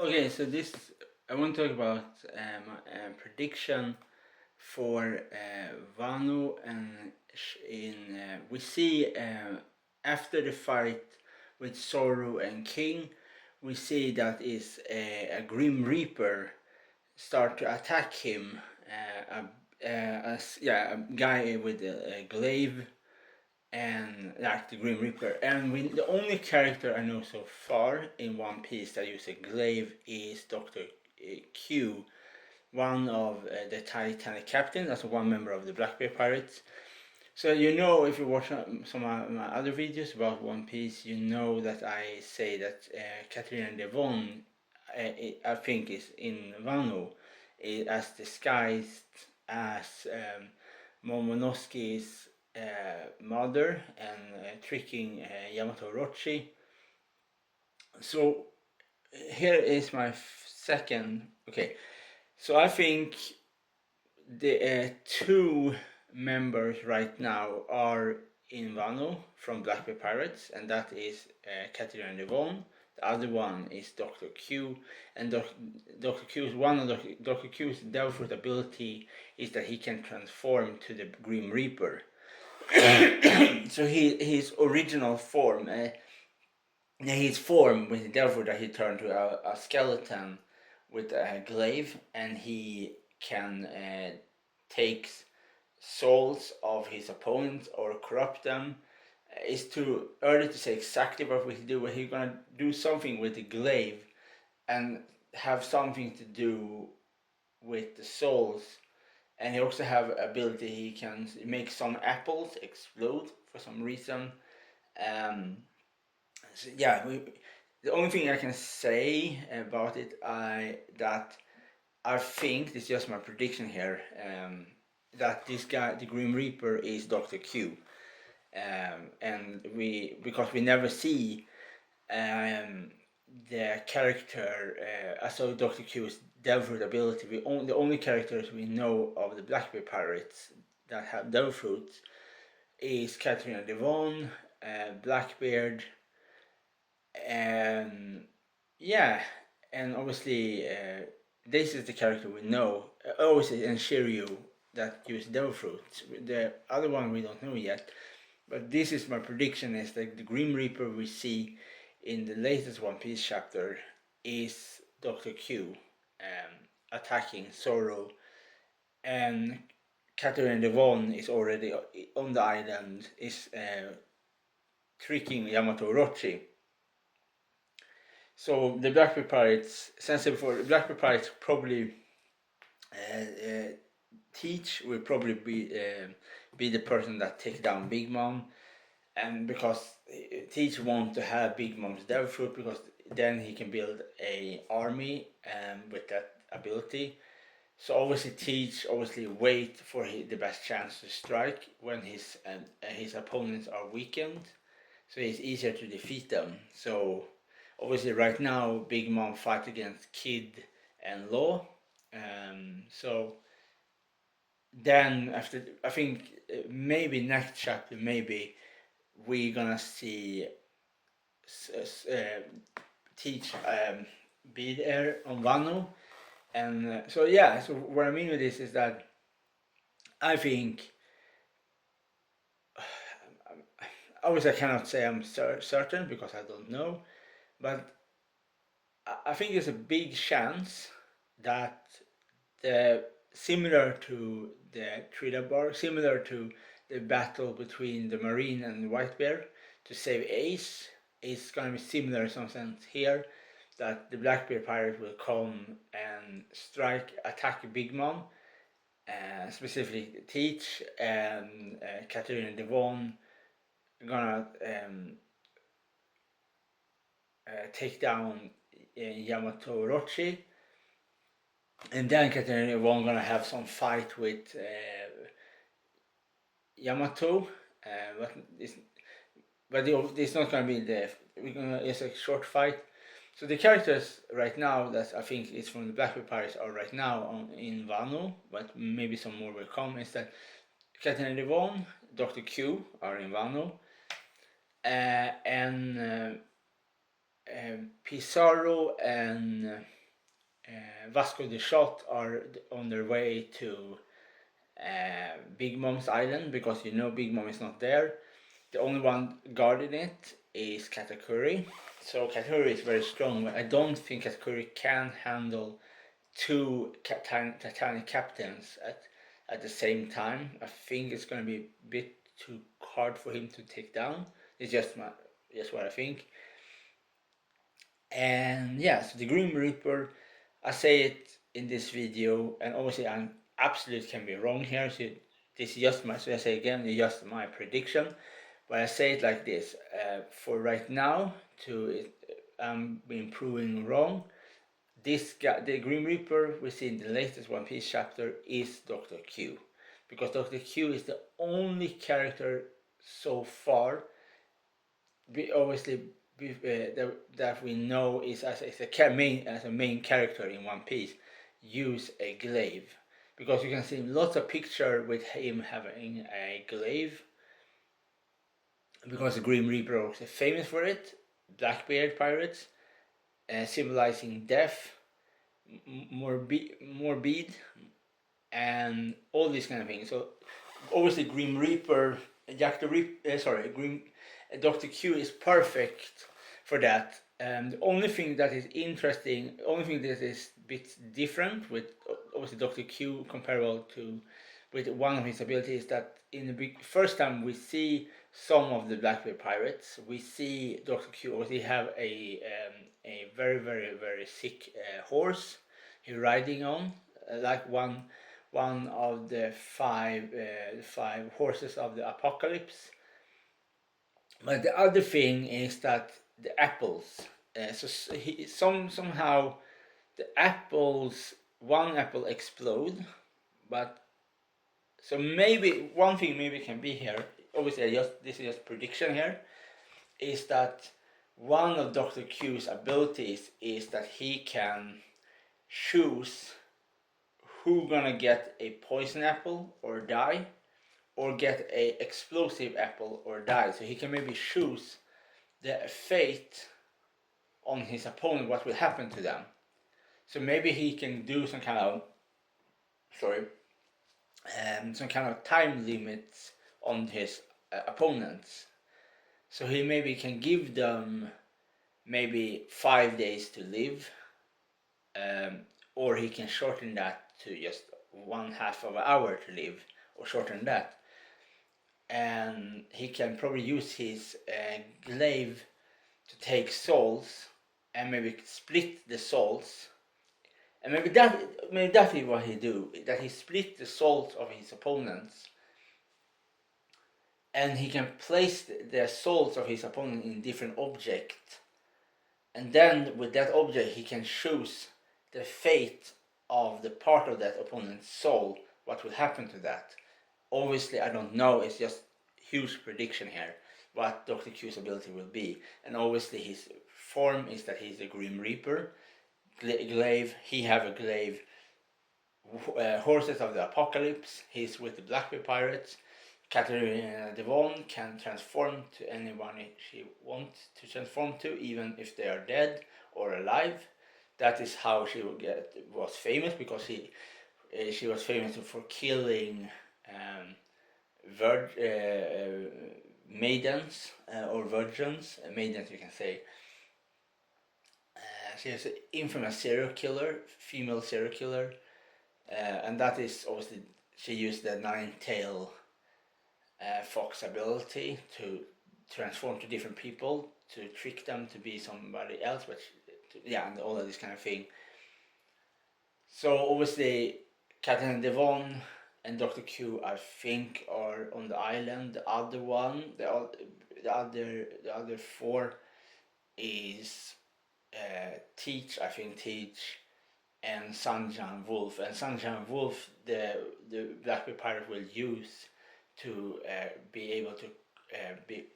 Okay, so this I want to talk about prediction for Vano, and we see after the fight with Zoro and King, we see that is a Grim Reaper start to attack him. A guy with a glaive and like the Grim Reaper. And the only character I know so far in One Piece that uses a glaive is Doctor Q, one of the Titanic captain, that's one member of the Blackbeard Pirates. So if you watch some of my other videos about One Piece, you know that I say that Katarina Devon, I think is in Wano, as disguised as Momonosuke's mother and tricking Yamato Orochi. So here is my second. Okay, so I think the two members right now are in Wano from Blackbeard Pirates, and that is Katarina Devon. The other one is Dr. Q, and Dr. Q's one of Dr. Q's Devil ability is that he can transform to the Grim Reaper. So his original form, his form with the Devil, that he turned to a skeleton with a glaive, and he can take souls of his opponents or corrupt them. It's too early to say exactly what we do, but he's gonna do something with the glaive and have something to do with the souls. And he also have ability, he can make some apples explode for some reason. So yeah, the only thing I can say about it, that I think, this is just my prediction here, that this guy, the Grim Reaper, is Dr. Q. And because we never see the character, so Dr. Q's devil fruit ability, the only characters we know of the Blackbeard Pirates that have devil fruits is Katarina Devon, Blackbeard, and yeah, and obviously this is the character we know. Obviously, and Shiryu that use devil fruits. The other one we don't know yet, but this is my prediction: is that the Grim Reaper we see in the latest One Piece chapter is Dr. Q, attacking Zoro, and Katarina Devon is already on the island, is tricking Yamato Orochi. So the Blackbeard Pirates, since before the Blackbeard Pirates probably Teach will probably be the person that take down Big Mom, and because Teach wants to have Big Mom's devil fruit, because then he can build a army with that ability. So obviously Teach wait for the best chance to strike when his opponents are weakened, so it's easier to defeat them. So obviously right now Big Mom fight against Kid and Law. So then after, I think maybe next chapter, maybe we're gonna see Teach be there on Wano. And so yeah, so what I mean with this is that I think, obviously I cannot say I'm certain because I don't know, but I think there's a big chance that similar to the Trida Bar, similar to the battle between the Marine and the White Bear to save Ace, is going to be similar in some sense here, that the Blackbeard pirate will come and attack Big Mom, specifically Teach, and Katarina Devon gonna take down Yamato Orochi, and then Katarina Devon gonna have some fight with Yamato, but it's not gonna be it's a short fight. So the characters right now that I think is from the Blackbeard Pirates are right now in Wano, but maybe some more will come, is that Katarina Devon, Dr. Q are in Wano, and Pizarro and Vasco de Shot are on their way to Big Mom's island, because Big Mom is not there. The only one guarding it is Katakuri. So Katakuri is very strong, but I don't think Katakuri can handle two Titanic captains at the same time. I think it's going to be a bit too hard for him to take down. It's just what I think. And yeah, so the Grim Reaper, I say it in this video, and obviously I'm absolutely can be wrong here. So this is just my, so I say again, it's just my prediction. But I say it like this: for right now, I'm being proven wrong. This guy, the Grim Reaper we see in the latest One Piece chapter, is Dr. Q, because Dr. Q is the only character so far, that we know is as a main character in One Piece, use a glaive, because you can see lots of picture with him having a glaive, because the Grim Reaper is famous for it. Blackbeard pirates, symbolizing death, morbid, and all these kind of things. So obviously Grim Reaper, Dr. Q is perfect for that. The only thing that is interesting, only thing that is a bit different with obviously Dr. Q comparable to with one of his abilities, that in the first time we see some of the Blackbeard pirates, we see Dr. Q obviously have a very very very sick horse he's riding on, like one of the five horses of the apocalypse. But the other thing is that the apples. Somehow the apples, one apple explode, but so maybe one thing maybe can be here. Obviously, this is just prediction here. Is that one of Dr. Q's abilities is that he can choose who gonna get a poison apple or die, or get a explosive apple or die. So he can maybe choose the fate on his opponent, what will happen to them. So maybe he can do some kind of time limits on his opponents. So he maybe can give them maybe 5 days to live, or he can shorten that to just 1/2 of an hour to live, or shorten that. And he can probably use his glaive to take souls, and maybe split the souls, and maybe that is what he do, that he split the souls of his opponents, and he can place the souls of his opponent in different objects, and then with that object he can choose the fate of the part of that opponent's soul, what will happen to that. Obviously I don't know, it's just huge prediction here what Dr. Q's ability will be. And obviously his form is that he's a Grim Reaper. Glaive, he have a glaive. Horses of the Apocalypse, he's with the Blackbeard pirates. Katarina Devon can transform to anyone she wants to transform to, even if they are dead or alive. That is how she was famous, because she was famous for killing maidens, or virgins, maidens you can say. She is an infamous serial killer, female serial killer, and that is obviously she used the nine-tail fox ability to transform to different people, to trick them to be somebody else, and all of this kind of thing. So obviously Captain Devon and Dr. Q, I think, are on the island. The other one, the other four is Teach, I think, and Sanjian Wolf. And Sanjian Wolf, the Blackbeard pirate will use to be able to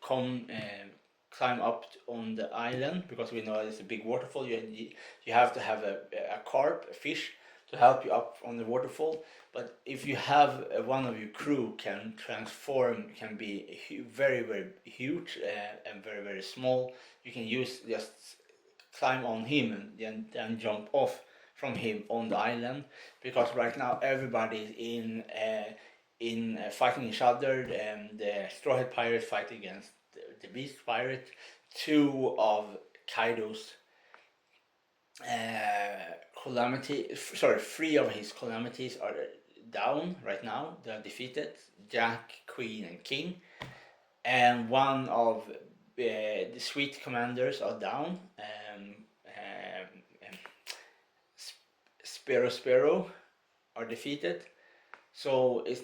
climb up on the island, because we know it's a big waterfall. You have to have a carp, a fish, to help you up on the waterfall. But if you have one of your crew can transform, can be very very huge and very very small, you can use just climb on him and then jump off from him on the island, because right now everybody is in fighting each other. The Strawhead Pirate fight against the Beast Pirate. Two of Kaido's three of his calamities are down right now. They're defeated. Jack, Queen, and King. And one of the Sweet Commanders are down. Spero are defeated. So it's